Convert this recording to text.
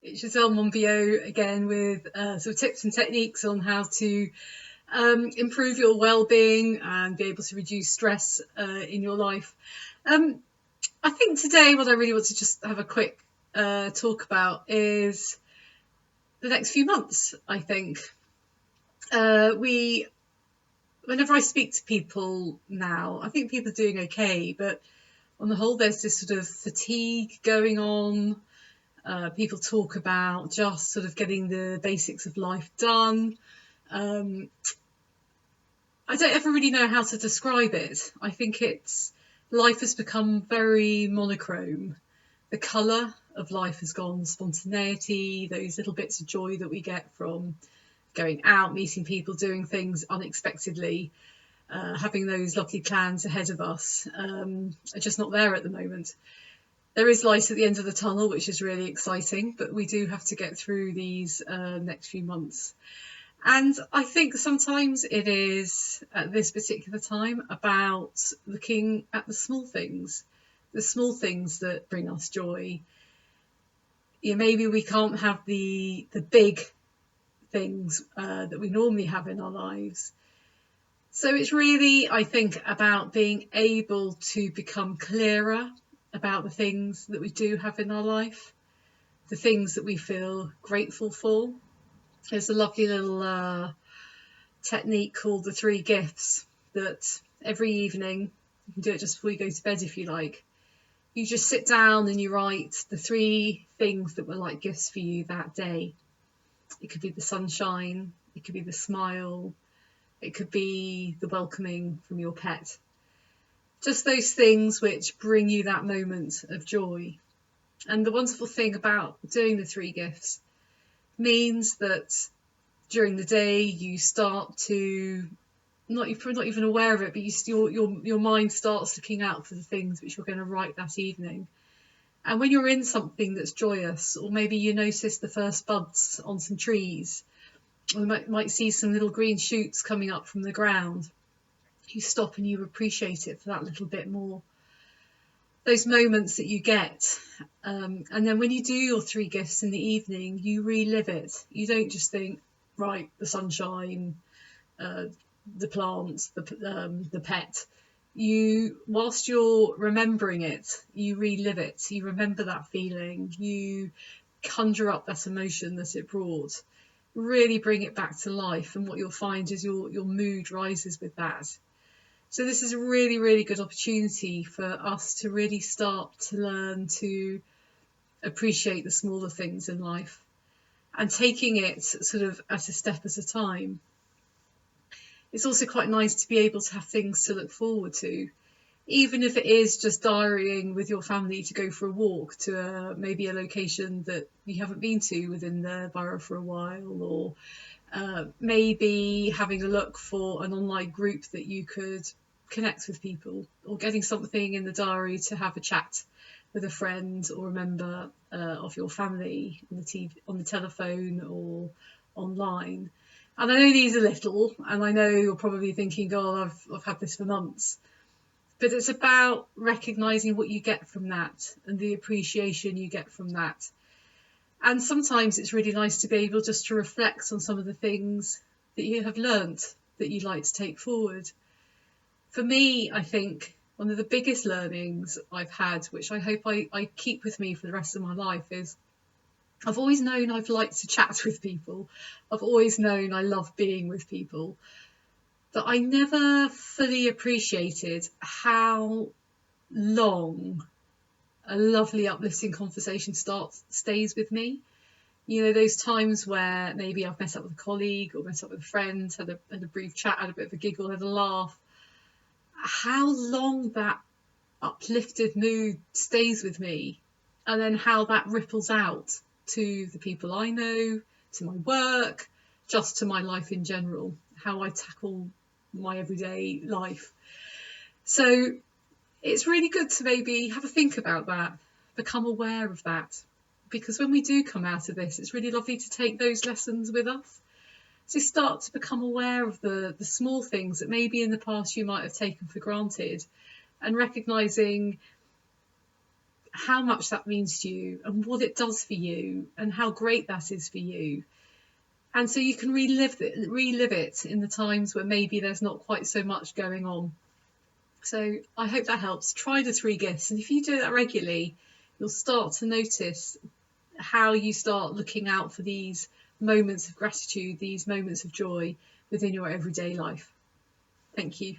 It's Giselle Monbiot again with sort of tips and techniques on how to improve your well-being and be able to reduce stress in your life. I think today what I really want to just have a quick talk about is the next few months. I think whenever I speak to people now, I think people are doing okay, but on the whole, there's this sort of fatigue going on. People talk about just sort of getting the basics of life done. I don't ever really know how to describe it. I think life has become very monochrome. The colour of life has gone, spontaneity, those little bits of joy that we get from going out, meeting people, doing things unexpectedly, having those lovely plans ahead of us, are just not there at the moment. There is light at the end of the tunnel, which is really exciting, but we do have to get through these next few months. And I think sometimes it is, at this particular time, about looking at the small things that bring us joy. Maybe we can't have the big things that we normally have in our lives. So it's really, I think, about being able to become clearer about the things that we do have in our life, the things that we feel grateful for. There's a lovely little technique called the 3 gifts that every evening, you can do it just before you go to bed if you like, you just sit down and you write the 3 things that were like gifts for you that day. It could be the sunshine, it could be the smile, it could be the welcoming from your pet. Just those things which bring you that moment of joy. And the wonderful thing about doing the 3 gifts means that during the day you start to, not even aware of it, but your mind starts looking out for the things which you're going to write that evening. And when you're in something that's joyous, or maybe you notice the first buds on some trees, or you might see some little green shoots coming up from the ground, you stop and you appreciate it for that little bit more. Those moments that you get, and then when you do your 3 gifts in the evening, you relive it. You don't just think, right, the sunshine, the plants, the pet. Whilst you're remembering it, you relive it. You remember that feeling. You conjure up that emotion that it brought. Really bring it back to life, and what you'll find is your mood rises with that. So this is a really, really good opportunity for us to really start to learn to appreciate the smaller things in life, and taking it sort of at a step at a time. It's also quite nice to be able to have things to look forward to, even if it is just diarying with your family to go for a walk to maybe a location that you haven't been to within the borough for a while, or maybe having a look for an online group that you could connect with people, or getting something in the diary to have a chat with a friend or a member of your family on the telephone or online. And I know these are little, and I know you're probably thinking, God, I've had this for months. But it's about recognising what you get from that and the appreciation you get from that. And sometimes it's really nice to be able just to reflect on some of the things that you have learnt that you'd like to take forward. For me, I think one of the biggest learnings I've had, which I hope I keep with me for the rest of my life, is I've always known I've liked to chat with people. I've always known I love being with people. But I never fully appreciated how long a lovely, uplifting conversation stays with me. Those times where maybe I've met up with a colleague or met up with a friend, had a brief chat, had a bit of a giggle, had a laugh. How long that uplifted mood stays with me, and then how that ripples out to the people I know, to my work, just to my life in general, how I tackle my everyday life. So it's really good to maybe have a think about that, become aware of that, because when we do come out of this, it's really lovely to take those lessons with us. So start to become aware of the small things that maybe in the past you might have taken for granted, and recognising how much that means to you and what it does for you and how great that is for you. And so you can relive it in the times where maybe there's not quite so much going on. So I hope that helps. Try the 3 gifts, and if you do that regularly, you'll start to notice how you start looking out for these moments of gratitude, these moments of joy within your everyday life. Thank you.